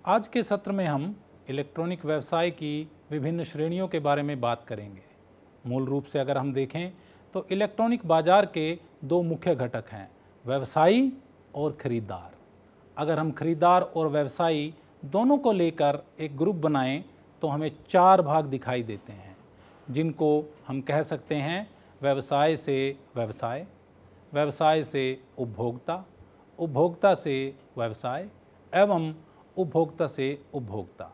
आज के सत्र में हम इलेक्ट्रॉनिक व्यवसाय की विभिन्न श्रेणियों के बारे में बात करेंगे। मूल रूप से अगर हम देखें तो इलेक्ट्रॉनिक बाजार के दो मुख्य घटक हैं, व्यवसायी और खरीदार। अगर हम खरीदार और व्यवसायी दोनों को लेकर एक ग्रुप बनाएं तो हमें चार भाग दिखाई देते हैं, जिनको हम कह सकते हैं व्यवसाय से व्यवसाय, व्यवसाय से उपभोक्ता, उपभोक्ता से व्यवसाय एवं उपभोक्ता से उपभोक्ता।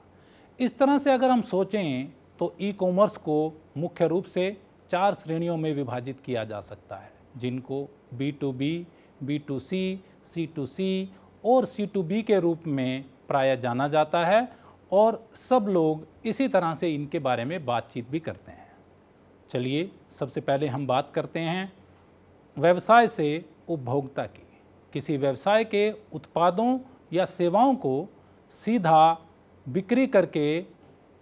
इस तरह से अगर हम सोचें तो ई कॉमर्स को मुख्य रूप से चार श्रेणियों में विभाजित किया जा सकता है, जिनको B2B, B2C, C2C और C2B के रूप में प्रायः जाना जाता है और सब लोग इसी तरह से इनके बारे में बातचीत भी करते हैं। चलिए सबसे पहले हम बात करते हैं व्यवसाय से उपभोक्ता की। किसी व्यवसाय के उत्पादों या सेवाओं को सीधा बिक्री करके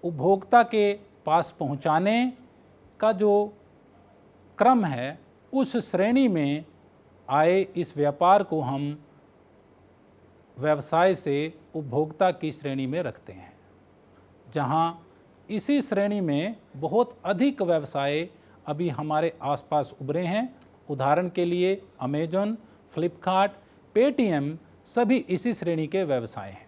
उपभोक्ता के पास पहुंचाने का जो क्रम है, उस श्रेणी में आए इस व्यापार को हम व्यवसाय से उपभोक्ता की श्रेणी में रखते हैं, जहां इसी श्रेणी में बहुत अधिक व्यवसाय अभी हमारे आसपास उभरे हैं। उदाहरण के लिए अमेजॉन, फ्लिपकार्ट, पेटीएम सभी इसी श्रेणी के व्यवसाय हैं।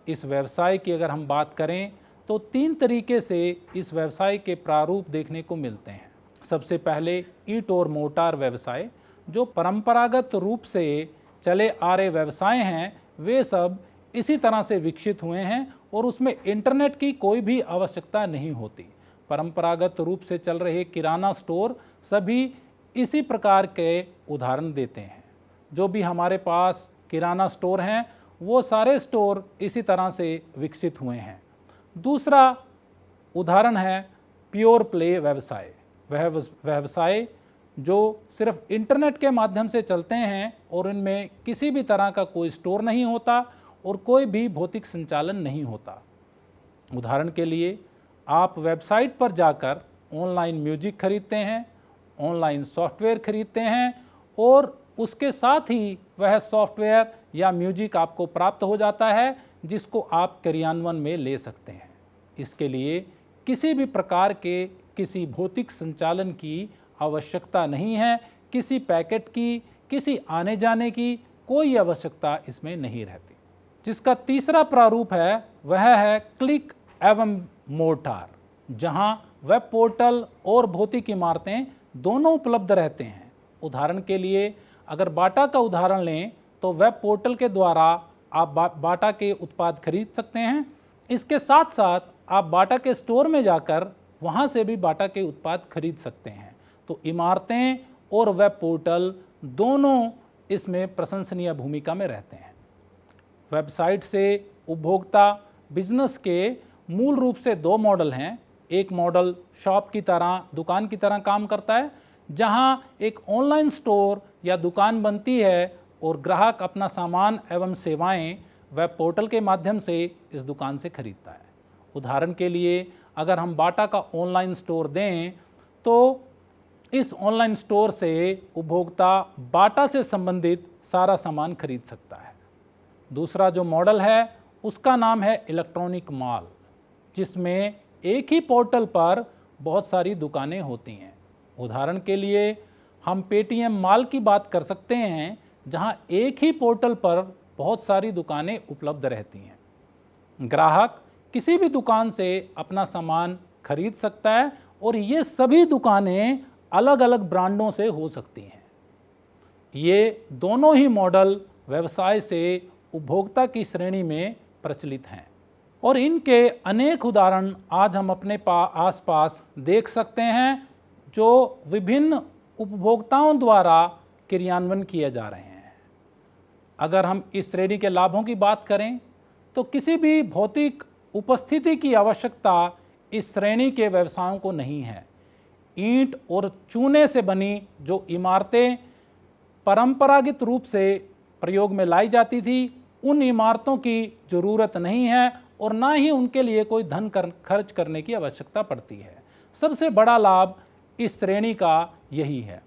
इस व्यवसाय की अगर हम बात करें तो तीन तरीके से इस व्यवसाय के प्रारूप देखने को मिलते हैं। सबसे पहले ईंट और मोर्टार व्यवसाय, जो परंपरागत रूप से चले आ रहे व्यवसाय हैं, वे सब इसी तरह से विकसित हुए हैं और उसमें इंटरनेट की कोई भी आवश्यकता नहीं होती। परंपरागत रूप से चल रहे किराना स्टोर सभी इसी प्रकार के उदाहरण देते हैं। जो भी हमारे पास किराना स्टोर हैं, वो सारे स्टोर इसी तरह से विकसित हुए हैं। दूसरा उदाहरण है प्योर प्ले व्यवसाय। वह व्यवसाय जो सिर्फ इंटरनेट के माध्यम से चलते हैं और इनमें किसी भी तरह का कोई स्टोर नहीं होता और कोई भी भौतिक संचालन नहीं होता। उदाहरण के लिए आप वेबसाइट पर जाकर ऑनलाइन म्यूजिक खरीदते हैं, ऑनलाइन सॉफ्टवेयर खरीदते हैं और उसके साथ ही वह सॉफ्टवेयर या म्यूजिक आपको प्राप्त हो जाता है, जिसको आप क्रियान्वयन में ले सकते हैं। इसके लिए किसी भी प्रकार के किसी भौतिक संचालन की आवश्यकता नहीं है, किसी पैकेट की, किसी आने जाने की कोई आवश्यकता इसमें नहीं रहती। जिसका तीसरा प्रारूप है वह है क्लिक एवं मोर्टार, जहां वेब पोर्टल और भौतिक इमारतें दोनों उपलब्ध रहते हैं। उदाहरण के लिए अगर बाटा का उदाहरण लें तो वेब पोर्टल के द्वारा आप बाटा के उत्पाद खरीद सकते हैं। इसके साथ साथ आप बाटा के स्टोर में जाकर वहां से भी बाटा के उत्पाद खरीद सकते हैं। तो इमारतें और वेब पोर्टल दोनों इसमें प्रशंसनीय भूमिका में रहते हैं। वेबसाइट से उपभोक्ता बिजनेस के मूल रूप से दो मॉडल हैं। एक मॉडल शॉप की तरह, दुकान की तरह काम करता है, जहां एक ऑनलाइन स्टोर या दुकान बनती है और ग्राहक अपना सामान एवं सेवाएं वेब पोर्टल के माध्यम से इस दुकान से खरीदता है। उदाहरण के लिए अगर हम बाटा का ऑनलाइन स्टोर दें तो इस ऑनलाइन स्टोर से उपभोक्ता बाटा से संबंधित सारा सामान खरीद सकता है। दूसरा जो मॉडल है उसका नाम है इलेक्ट्रॉनिक मॉल, जिसमें एक ही पोर्टल पर बहुत सारी दुकानें होती हैं। उदाहरण के लिए हम पेटीएम मॉल की बात कर सकते हैं, जहां एक ही पोर्टल पर बहुत सारी दुकानें उपलब्ध रहती हैं। ग्राहक किसी भी दुकान से अपना सामान खरीद सकता है और ये सभी दुकानें अलग अलग ब्रांडों से हो सकती हैं। ये दोनों ही मॉडल व्यवसाय से उपभोक्ता की श्रेणी में प्रचलित हैं और इनके अनेक उदाहरण आज हम अपने आसपास देख सकते हैं, जो विभिन्न उपभोक्ताओं द्वारा क्रियान्वयन किए जा रहे हैं। अगर हम इस श्रेणी के लाभों की बात करें तो किसी भी भौतिक उपस्थिति की आवश्यकता इस श्रेणी के व्यवसायों को नहीं है। ईंट और चूने से बनी जो इमारतें परंपरागत रूप से प्रयोग में लाई जाती थी, उन इमारतों की ज़रूरत नहीं है और ना ही उनके लिए कोई धन खर्च करने की आवश्यकता पड़ती है। सबसे बड़ा लाभ इस श्रेणी का यही है।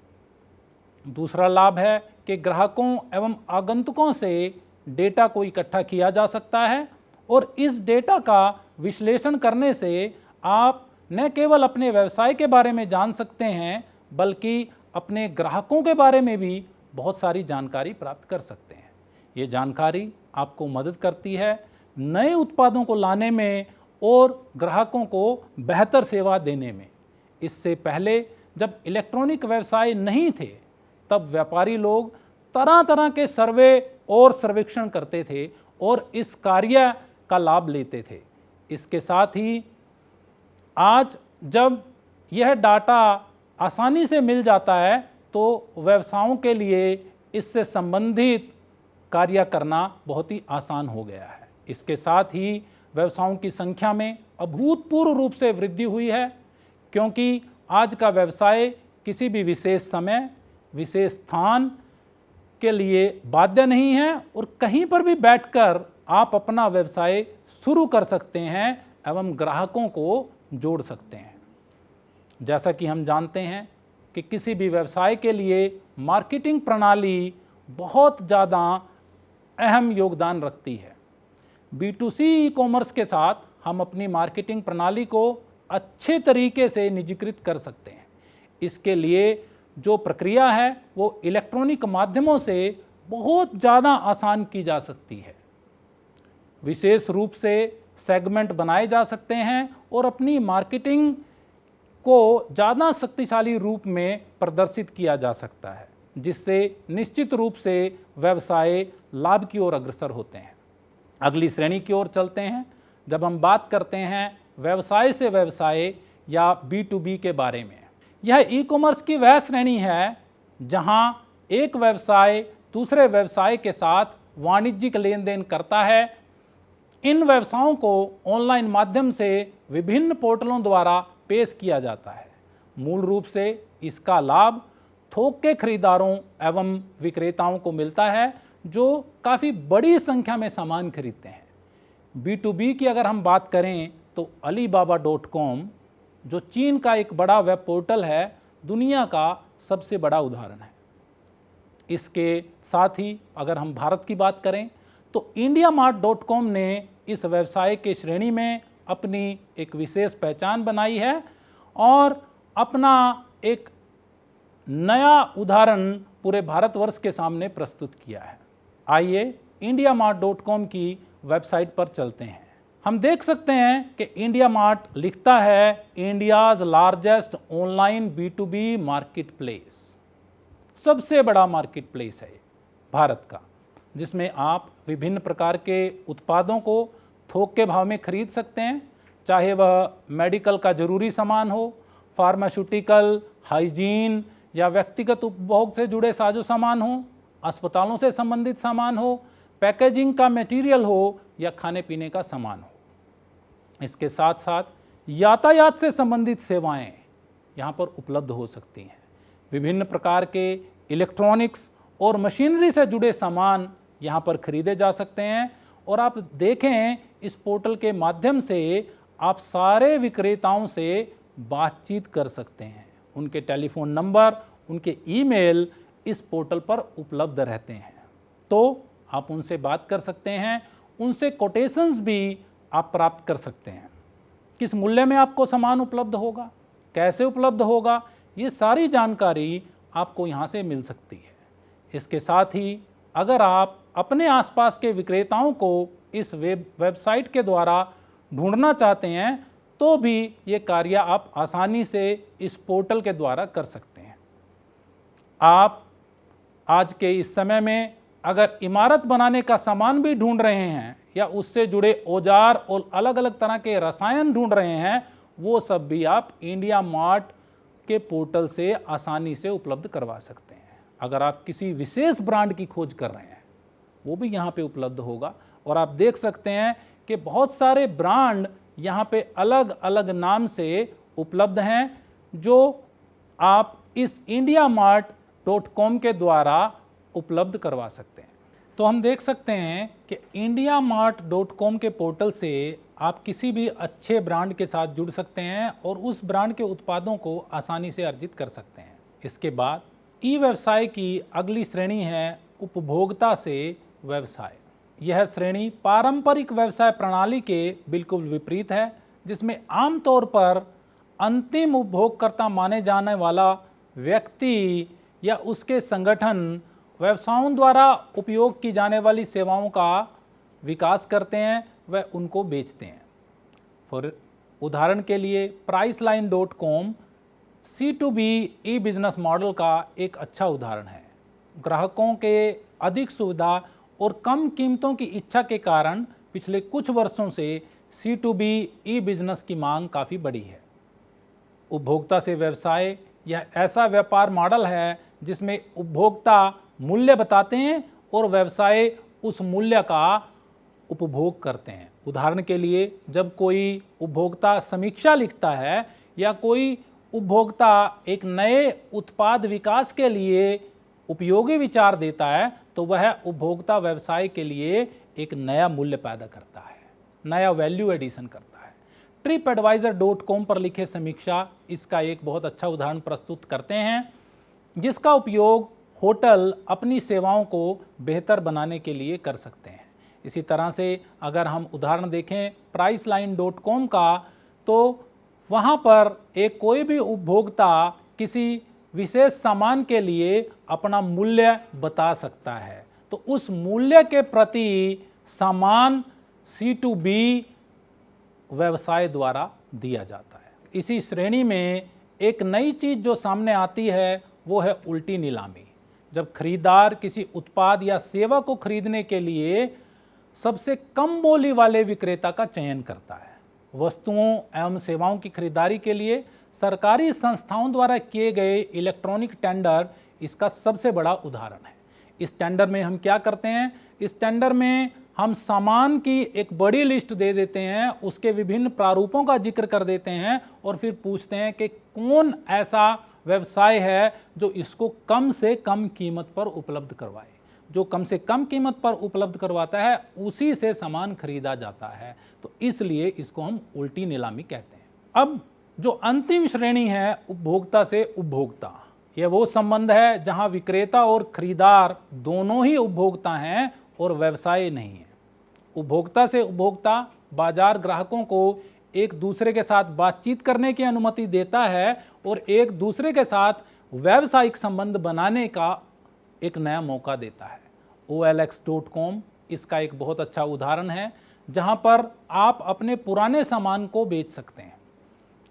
दूसरा लाभ है कि ग्राहकों एवं आगंतुकों से डेटा को इकट्ठा किया जा सकता है और इस डेटा का विश्लेषण करने से आप न केवल अपने व्यवसाय के बारे में जान सकते हैं बल्कि अपने ग्राहकों के बारे में भी बहुत सारी जानकारी प्राप्त कर सकते हैं। ये जानकारी आपको मदद करती है नए उत्पादों को लाने में और ग्राहकों को बेहतर सेवा देने में। इससे पहले जब इलेक्ट्रॉनिक व्यवसाय नहीं थे तब व्यापारी लोग तरह तरह के सर्वे और सर्वेक्षण करते थे और इस कार्य का लाभ लेते थे। इसके साथ ही आज जब यह डाटा आसानी से मिल जाता है तो व्यवसायों के लिए इससे संबंधित कार्य करना बहुत ही आसान हो गया है। इसके साथ ही व्यवसायों की संख्या में अभूतपूर्व रूप से वृद्धि हुई है, क्योंकि आज का व्यवसाय किसी भी विशेष समय, विशेष स्थान के लिए बाध्य नहीं है और कहीं पर भी बैठकर आप अपना व्यवसाय शुरू कर सकते हैं एवं ग्राहकों को जोड़ सकते हैं। जैसा कि हम जानते हैं कि किसी भी व्यवसाय के लिए मार्केटिंग प्रणाली बहुत ज़्यादा अहम योगदान रखती है। B2C ई कॉमर्स के साथ हम अपनी मार्केटिंग प्रणाली को अच्छे तरीके से निजीकृत कर सकते हैं। इसके लिए जो प्रक्रिया है वो इलेक्ट्रॉनिक माध्यमों से बहुत ज़्यादा आसान की जा सकती है। विशेष रूप से सेगमेंट बनाए जा सकते हैं और अपनी मार्केटिंग को ज़्यादा शक्तिशाली रूप में प्रदर्शित किया जा सकता है, जिससे निश्चित रूप से व्यवसाय लाभ की ओर अग्रसर होते हैं। अगली श्रेणी की ओर चलते हैं। जब हम बात करते हैं व्यवसाय से व्यवसाय या B2B के बारे में, यह ई कॉमर्स की वह श्रेणी है जहां एक व्यवसाय दूसरे व्यवसाय के साथ वाणिज्यिक लेन देन करता है। इन व्यवसायों को ऑनलाइन माध्यम से विभिन्न पोर्टलों द्वारा पेश किया जाता है। मूल रूप से इसका लाभ थोक के खरीदारों एवं विक्रेताओं को मिलता है जो काफ़ी बड़ी संख्या में सामान खरीदते हैं। B2B की अगर हम बात करें तो Alibaba.com, जो चीन का एक बड़ा वेब पोर्टल है, दुनिया का सबसे बड़ा उदाहरण है। इसके साथ ही अगर हम भारत की बात करें तो IndiaMart.com ने इस व्यवसाय के श्रेणी में अपनी एक विशेष पहचान बनाई है और अपना एक नया उदाहरण पूरे भारतवर्ष के सामने प्रस्तुत किया है। आइए IndiaMart.com की वेबसाइट पर चलते हैं। हम देख सकते हैं कि इंडिया मार्ट लिखता है India's largest online B2B market place. सबसे बड़ा मार्केट प्लेस है भारत का, जिसमें आप विभिन्न प्रकार के उत्पादों को थोक के भाव में खरीद सकते हैं, चाहे वह मेडिकल का ज़रूरी सामान हो, फार्मास्यूटिकल, हाइजीन या व्यक्तिगत उपभोग से जुड़े साजो सामान हो, अस्पतालों से संबंधित सामान हो, पैकेजिंग का मटेरियल हो या खाने पीने का सामान हो। इसके साथ साथ यातायात से संबंधित सेवाएं यहाँ पर उपलब्ध हो सकती हैं। विभिन्न प्रकार के इलेक्ट्रॉनिक्स और मशीनरी से जुड़े सामान यहाँ पर खरीदे जा सकते हैं और आप देखें इस पोर्टल के माध्यम से आप सारे विक्रेताओं से बातचीत कर सकते हैं। उनके टेलीफोन नंबर, उनके ईमेल इस पोर्टल पर उपलब्ध रहते हैं, तो आप उनसे बात कर सकते हैं, उनसे कोटेशंस भी आप प्राप्त कर सकते हैं। किस मूल्य में आपको सामान उपलब्ध होगा, कैसे उपलब्ध होगा, ये सारी जानकारी आपको यहाँ से मिल सकती है। इसके साथ ही अगर आप अपने आसपास के विक्रेताओं को इस वेबसाइट के द्वारा ढूंढना चाहते हैं तो भी ये कार्य आप आसानी से इस पोर्टल के द्वारा कर सकते हैं। आप आज के इस समय में अगर इमारत बनाने का सामान भी ढूंढ रहे हैं या उससे जुड़े औजार और अलग अलग तरह के रसायन ढूंढ रहे हैं, वो सब भी आप इंडिया मार्ट के पोर्टल से आसानी से उपलब्ध करवा सकते हैं। अगर आप किसी विशेष ब्रांड की खोज कर रहे हैं, वो भी यहाँ पे उपलब्ध होगा और आप देख सकते हैं कि बहुत सारे ब्रांड यहाँ पे अलग अलग नाम से उपलब्ध हैं जो आप इस IndiaMart.com के द्वारा उपलब्ध करवा सकते हैं। तो हम देख सकते हैं कि IndiaMart.com के पोर्टल से आप किसी भी अच्छे ब्रांड के साथ जुड़ सकते हैं और उस ब्रांड के उत्पादों को आसानी से अर्जित कर सकते हैं। इसके बाद ई व्यवसाय की अगली श्रेणी है उपभोक्ता से व्यवसाय। यह श्रेणी पारंपरिक व्यवसाय प्रणाली के बिल्कुल विपरीत है, जिसमें आमतौर पर अंतिम उपभोगकर्ता माने जाने वाला व्यक्ति या उसके संगठन व्यवसायों द्वारा उपयोग की जाने वाली सेवाओं का विकास करते हैं, व उनको बेचते हैं। फॉर उदाहरण के लिए Priceline.com C2B ई बिजनेस मॉडल का एक अच्छा उदाहरण है। ग्राहकों के अधिक सुविधा और कम कीमतों की इच्छा के कारण पिछले कुछ वर्षों से C2B ई बिजनेस की मांग काफ़ी बढ़ी है। उपभोक्ता से व्यवसाय यह ऐसा व्यापार मॉडल है जिसमें उपभोक्ता मूल्य बताते हैं और व्यवसाय उस मूल्य का उपभोग करते हैं। उदाहरण के लिए, जब कोई उपभोक्ता समीक्षा लिखता है या कोई उपभोक्ता एक नए उत्पाद विकास के लिए उपयोगी विचार देता है, तो वह उपभोक्ता व्यवसाय के लिए एक नया मूल्य पैदा करता है, नया वैल्यू एडिशन करता है। TripAdvisor.com पर लिखे समीक्षा इसका एक बहुत अच्छा उदाहरण प्रस्तुत करते हैं, जिसका उपयोग होटल अपनी सेवाओं को बेहतर बनाने के लिए कर सकते हैं। इसी तरह से अगर हम उदाहरण देखें Priceline.com का, तो वहाँ पर एक कोई भी उपभोक्ता किसी विशेष सामान के लिए अपना मूल्य बता सकता है, तो उस मूल्य के प्रति सामान C2B व्यवसाय द्वारा दिया जाता है। इसी श्रेणी में एक नई चीज़ जो सामने आती है वो है उल्टी नीलामी। जब खरीदार किसी उत्पाद या सेवा को खरीदने के लिए सबसे कम बोली वाले विक्रेता का चयन करता है। वस्तुओं एवं सेवाओं की खरीदारी के लिए सरकारी संस्थाओं द्वारा किए गए इलेक्ट्रॉनिक टेंडर इसका सबसे बड़ा उदाहरण है। इस टेंडर में हम क्या करते हैं? इस टेंडर में हम सामान की एक बड़ी लिस्ट दे देते हैं, उसके विभिन्न प्रारूपों का जिक्र कर देते हैं और फिर पूछते हैं कि कौन ऐसा व्यवसाय है जो इसको कम से कम कीमत पर उपलब्ध करवाए। जो कम से कम कीमत पर उपलब्ध करवाता है उसी से सामान खरीदा जाता है, तो इसलिए इसको हम उल्टी नीलामी कहते हैं। अब जो अंतिम श्रेणी है उपभोक्ता से उपभोक्ता, यह वो संबंध है जहां विक्रेता और खरीदार दोनों ही उपभोक्ता हैं और व्यवसाय नहीं है। उपभोक्ता से उपभोक्ता बाजार ग्राहकों को एक दूसरे के साथ बातचीत करने की अनुमति देता है और एक दूसरे के साथ व्यावसायिक संबंध बनाने का एक नया मौका देता है। OLX.com इसका एक बहुत अच्छा उदाहरण है, जहां पर आप अपने पुराने सामान को बेच सकते हैं।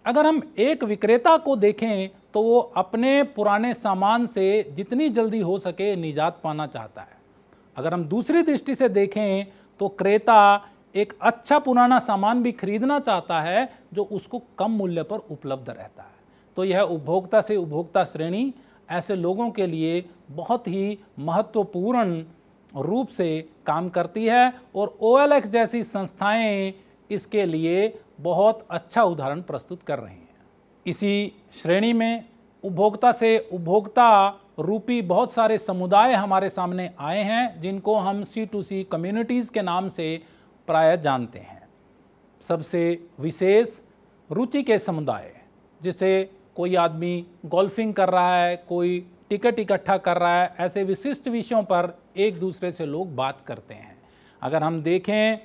अगर हम एक विक्रेता को देखें तो वो अपने पुराने सामान से जितनी जल्दी हो सके निजात पाना चाहता है। अगर हम दूसरी दृष्टि से देखें तो क्रेता एक अच्छा पुराना सामान भी खरीदना चाहता है जो उसको कम मूल्य पर उपलब्ध रहता है। तो यह उपभोक्ता से उपभोक्ता श्रेणी ऐसे लोगों के लिए बहुत ही महत्वपूर्ण रूप से काम करती है और OLX जैसी संस्थाएं इसके लिए बहुत अच्छा उदाहरण प्रस्तुत कर रही हैं। इसी श्रेणी में उपभोक्ता से उपभोक्ता रूपी बहुत सारे समुदाय हमारे सामने आए हैं, जिनको हम C2C कम्युनिटीज़ के नाम से प्रायः जानते हैं। सबसे विशेष रुचि के समुदाय, जिसे कोई आदमी गोल्फिंग कर रहा है, कोई टिकट इकट्ठा कर रहा है, ऐसे विशिष्ट विषयों पर एक दूसरे से लोग बात करते हैं। अगर हम देखें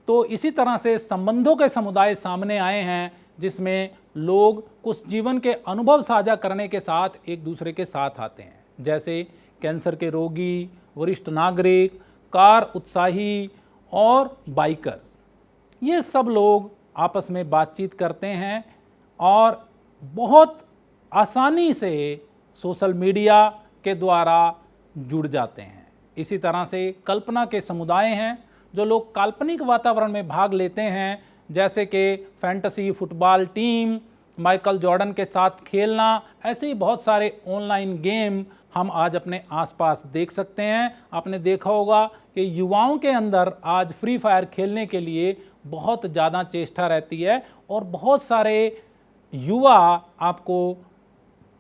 तो इसी तरह से संबंधों के समुदाय सामने आए हैं, जिसमें लोग कुछ जीवन के अनुभव साझा करने के साथ एक दूसरे के साथ आते हैं, जैसे कैंसर के रोगी, वरिष्ठ नागरिक, कार उत्साही और बाइकर्स। ये सब लोग आपस में बातचीत करते हैं और बहुत आसानी से सोशल मीडिया के द्वारा जुड़ जाते हैं। इसी तरह से कल्पना के समुदाय हैं, जो लोग काल्पनिक वातावरण में भाग लेते हैं, जैसे कि fantasy football team, Michael Jordan के साथ खेलना, ऐसे ही बहुत सारे ऑनलाइन गेम हम आज अपने आसपास देख सकते हैं। आपने देखा होगा कि युवाओं के अंदर आज फ्री फायर खेलने के लिए बहुत ज़्यादा चेष्टा रहती है और बहुत सारे युवा आपको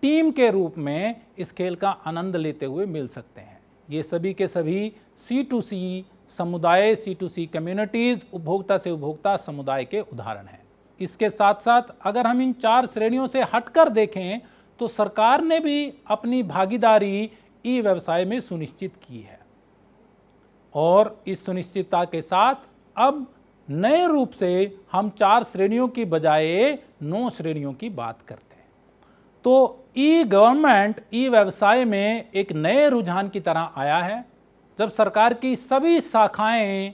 टीम के रूप में इस खेल का आनंद लेते हुए मिल सकते हैं। ये सभी के सभी C2C समुदाय, C2C कम्युनिटीज़, उपभोक्ता से उपभोक्ता समुदाय के उदाहरण हैं। इसके साथ साथ अगर हम इन 4 श्रेणियों से हटकर देखें तो सरकार ने भी अपनी भागीदारी ई व्यवसाय में सुनिश्चित की है और इस सुनिश्चितता के साथ अब नए रूप से हम 4 श्रेणियों की बजाय 9 श्रेणियों की बात करते हैं। तो ई गवर्नमेंट, ई व्यवसाय में एक नए रुझान की तरह आया है, जब सरकार की सभी शाखाएं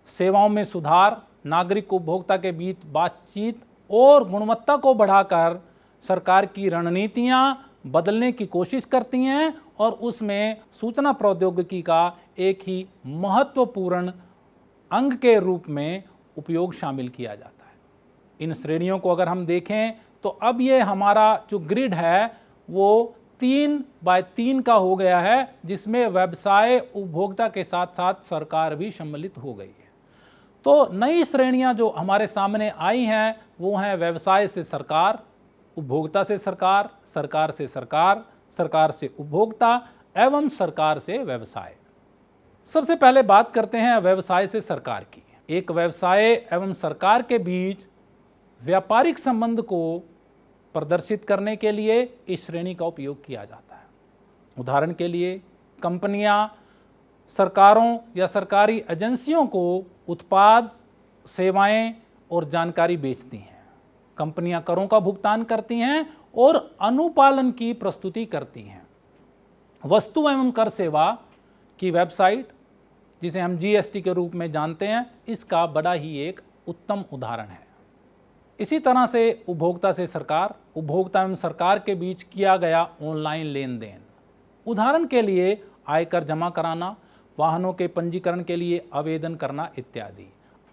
सेवाओं में सुधार, नागरिक उपभोक्ता के बीच बातचीत और गुणवत्ता को बढ़ाकर सरकार की रणनीतियां बदलने की कोशिश करती हैं और उसमें सूचना प्रौद्योगिकी का एक ही महत्वपूर्ण अंग के रूप में उपयोग शामिल किया जाता है। इन श्रेणियों को अगर हम देखें तो अब ये हमारा जो ग्रिड है वो 3x3 का हो गया है, जिसमें व्यवसाय, उपभोक्ता के साथ साथ सरकार भी सम्मिलित हो गई है। तो नई श्रेणियां जो हमारे सामने आई हैं वो हैं व्यवसाय से सरकार, उपभोक्ता से सरकार, सरकार से सरकार, सरकार से उपभोक्ता एवं सरकार से व्यवसाय। सबसे पहले बात करते हैं व्यवसाय से सरकार की। एक व्यवसाय एवं सरकार के बीच व्यापारिक संबंध को प्रदर्शित करने के लिए इस श्रेणी का उपयोग किया जाता है। उदाहरण के लिए कंपनियां सरकारों या सरकारी एजेंसियों को उत्पाद, सेवाएं और जानकारी बेचती हैं। कंपनियां करों का भुगतान करती हैं और अनुपालन की प्रस्तुति करती हैं। वस्तु एवं कर सेवा की वेबसाइट, जिसे हम जीएसटी के रूप में जानते हैं, इसका बड़ा ही एक उत्तम उदाहरण है। इसी तरह से उपभोक्ता से सरकार, उपभोक्ता एवं सरकार के बीच किया गया ऑनलाइन लेन देन। उदाहरण के लिए आयकर जमा कराना, वाहनों के पंजीकरण के लिए आवेदन करना इत्यादि।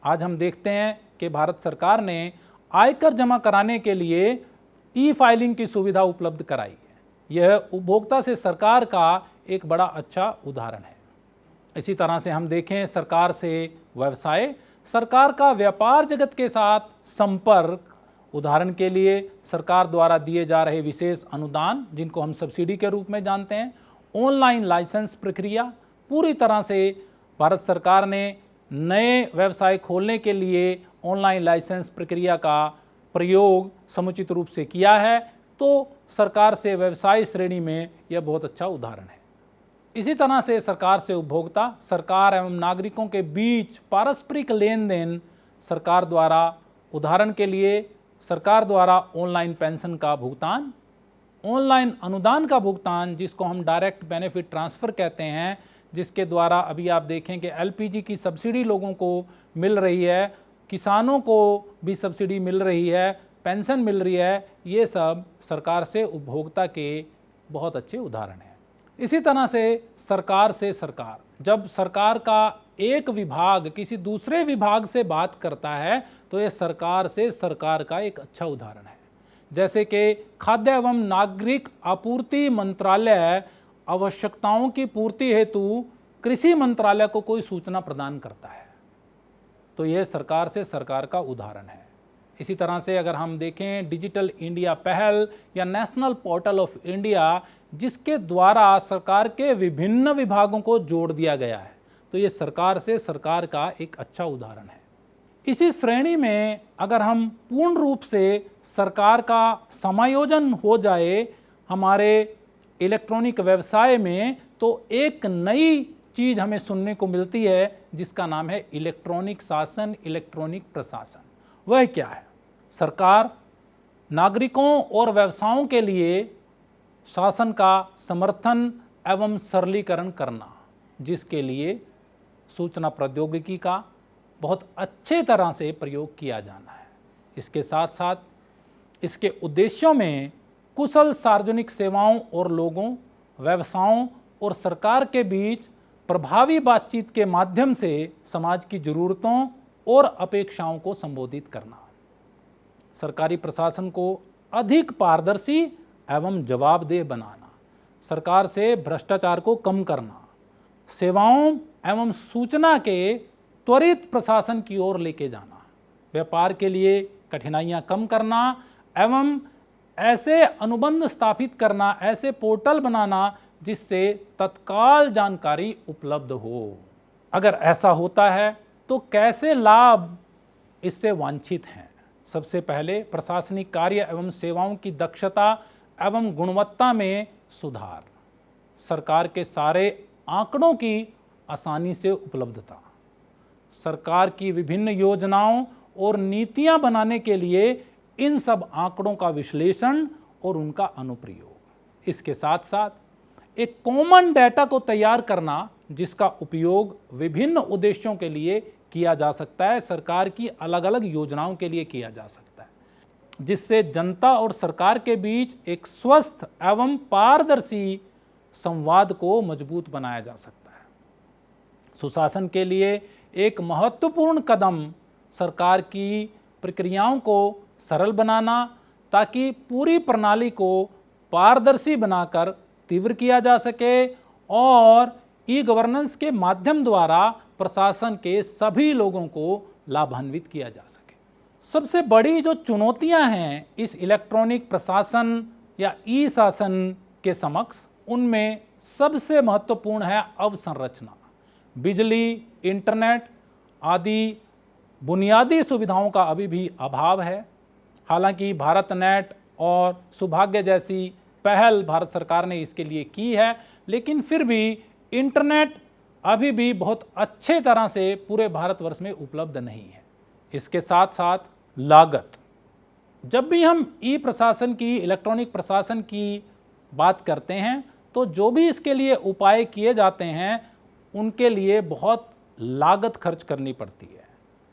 आज हम देखते हैं कि भारत सरकार ने आयकर जमा कराने के लिए ई फाइलिंग की सुविधा उपलब्ध कराई है। यह उपभोक्ता से सरकार का एक बड़ा अच्छा उदाहरण है। इसी तरह से हम देखें सरकार से व्यवसाय, सरकार का व्यापार जगत के साथ संपर्क। उदाहरण के लिए सरकार द्वारा दिए जा रहे विशेष अनुदान, जिनको हम सब्सिडी के रूप में जानते हैं, ऑनलाइन लाइसेंस प्रक्रिया। पूरी तरह से भारत सरकार ने नए व्यवसाय खोलने के लिए ऑनलाइन लाइसेंस प्रक्रिया का प्रयोग समुचित रूप से किया है। तो सरकार से व्यवसाय श्रेणी में यह बहुत अच्छा उदाहरण है। इसी तरह से सरकार से उपभोक्ता, सरकार एवं नागरिकों के बीच पारस्परिक लेन देन सरकार द्वारा, उदाहरण के लिए सरकार द्वारा ऑनलाइन पेंशन का भुगतान, ऑनलाइन अनुदान का भुगतान, जिसको हम डायरेक्ट बेनिफिट ट्रांसफ़र कहते हैं, जिसके द्वारा अभी आप देखें कि एलपीजी की सब्सिडी लोगों को मिल रही है, किसानों को भी सब्सिडी मिल रही है, पेंशन मिल रही है। ये सब सरकार से उपभोक्ता के बहुत अच्छे उदाहरण हैं। इसी तरह से सरकार, जब सरकार का एक विभाग किसी दूसरे विभाग से बात करता है तो ये सरकार से सरकार का एक अच्छा उदाहरण है। जैसे कि खाद्य एवं नागरिक आपूर्ति मंत्रालय आवश्यकताओं की पूर्ति हेतु कृषि मंत्रालय को कोई सूचना प्रदान करता है, तो यह सरकार से सरकार का उदाहरण है। इसी तरह से अगर हम देखें डिजिटल इंडिया पहल या नेशनल पोर्टल ऑफ इंडिया, जिसके द्वारा सरकार के विभिन्न विभागों को जोड़ दिया गया है, तो ये सरकार से सरकार का एक अच्छा उदाहरण है। इसी श्रेणी में अगर हम पूर्ण रूप से सरकार का समायोजन हो जाए हमारे इलेक्ट्रॉनिक व्यवसाय में, तो एक नई चीज़ हमें सुनने को मिलती है जिसका नाम है इलेक्ट्रॉनिक शासन, इलेक्ट्रॉनिक प्रशासन। वह क्या है? सरकार नागरिकों और व्यवसायों के लिए शासन का समर्थन एवं सरलीकरण करना, जिसके लिए सूचना प्रौद्योगिकी का बहुत अच्छे तरह से प्रयोग किया जाना है। इसके साथ साथ इसके उद्देश्यों में कुशल सार्वजनिक सेवाओं और लोगों, व्यवसायों और सरकार के बीच प्रभावी बातचीत के माध्यम से समाज की ज़रूरतों और अपेक्षाओं को संबोधित करना, सरकारी प्रशासन को अधिक पारदर्शी एवं जवाबदेह बनाना, सरकार से भ्रष्टाचार को कम करना, सेवाओं एवं सूचना के त्वरित प्रशासन की ओर लेके जाना, व्यापार के लिए कठिनाइयां कम करना एवं ऐसे अनुबंध स्थापित करना, ऐसे पोर्टल बनाना जिससे तत्काल जानकारी उपलब्ध हो। अगर ऐसा होता है तो कैसे लाभ इससे वांछित हैं? सबसे पहले प्रशासनिक कार्य एवं सेवाओं की दक्षता एवं गुणवत्ता में सुधार, सरकार के सारे आंकड़ों की आसानी से उपलब्धता, सरकार की विभिन्न योजनाओं और नीतियां बनाने के लिए इन सब आंकड़ों का विश्लेषण और उनका अनुप्रयोग। इसके साथ साथ एक कॉमन डेटा को तैयार करना जिसका उपयोग विभिन्न उद्देश्यों के लिए किया जा सकता है, सरकार की अलग अलग योजनाओं के लिए किया जा सकता है, जिससे जनता और सरकार के बीच एक स्वस्थ एवं पारदर्शी संवाद को मजबूत बनाया जा सकता है। सुशासन के लिए एक महत्वपूर्ण कदम सरकार की प्रक्रियाओं को सरल बनाना, ताकि पूरी प्रणाली को पारदर्शी बनाकर तीव्र किया जा सके और ई गवर्नेंस के माध्यम द्वारा प्रशासन के सभी लोगों को लाभान्वित किया जा सके। सबसे बड़ी जो चुनौतियां हैं इस इलेक्ट्रॉनिक प्रशासन या ई शासन के समक्ष, उनमें सबसे महत्वपूर्ण है अवसंरचना। बिजली, इंटरनेट आदि बुनियादी सुविधाओं का अभी भी अभाव है। हालांकि भारत नेट और सौभाग्य जैसी पहल भारत सरकार ने इसके लिए की है, लेकिन फिर भी इंटरनेट अभी भी बहुत अच्छे तरह से पूरे भारतवर्ष में उपलब्ध नहीं है। इसके साथ साथ लागत। जब भी हम ई प्रशासन की, इलेक्ट्रॉनिक प्रशासन की बात करते हैं तो जो भी इसके लिए उपाय किए जाते हैं उनके लिए बहुत लागत खर्च करनी पड़ती है।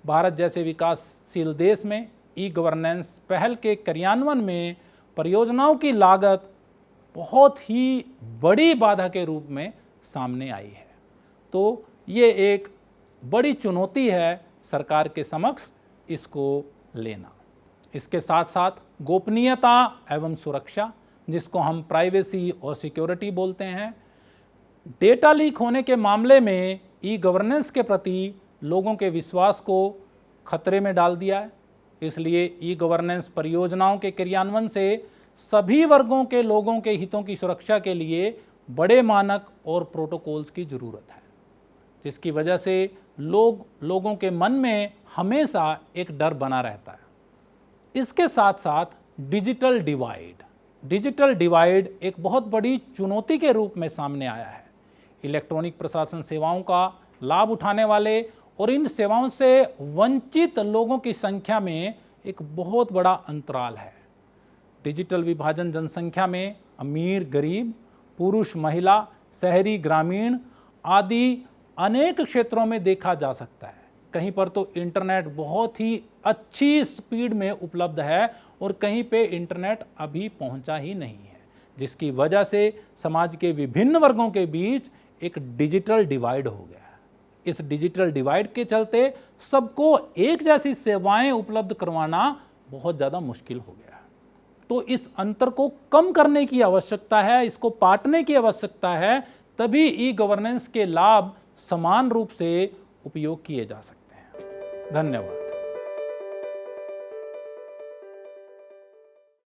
भारत जैसे विकासशील देश में ई गवर्नेंस पहल के क्रियान्वयन में परियोजनाओं की लागत बहुत ही बड़ी बाधा के रूप में सामने आई है। तो ये एक बड़ी चुनौती है सरकार के समक्ष इसको लेना। इसके साथ साथ गोपनीयता एवं सुरक्षा, जिसको हम प्राइवेसी और सिक्योरिटी बोलते हैं, डेटा लीक होने के मामले में ई गवर्नेंस के प्रति लोगों के विश्वास को खतरे में डाल दिया है। इसलिए ई गवर्नेंस परियोजनाओं के क्रियान्वयन से सभी वर्गों के लोगों के हितों की सुरक्षा के लिए बड़े मानक और प्रोटोकॉल्स की ज़रूरत है, जिसकी वजह से लोगों के मन में हमेशा एक डर बना रहता है। इसके साथ साथ डिजिटल डिवाइड एक बहुत बड़ी चुनौती के रूप में सामने आया है। इलेक्ट्रॉनिक प्रशासन सेवाओं का लाभ उठाने वाले और इन सेवाओं से वंचित लोगों की संख्या में एक बहुत बड़ा अंतराल है। डिजिटल विभाजन जनसंख्या में अमीर गरीब, पुरुष महिला, शहरी ग्रामीण आदि अनेक क्षेत्रों में देखा जा सकता है। कहीं पर तो इंटरनेट बहुत ही अच्छी स्पीड में उपलब्ध है और कहीं पे इंटरनेट अभी पहुंचा ही नहीं है, जिसकी वजह से समाज के विभिन्न वर्गों के बीच एक डिजिटल डिवाइड हो गया है। इस डिजिटल डिवाइड के चलते सबको एक जैसी सेवाएं उपलब्ध करवाना बहुत ज़्यादा मुश्किल हो गया है। तो इस अंतर को कम करने की आवश्यकता है, इसको पाटने की आवश्यकता है, तभी ई गवर्नेंस के लाभ समान रूप से उपयोग किए जा सकते हैं। धन्यवाद।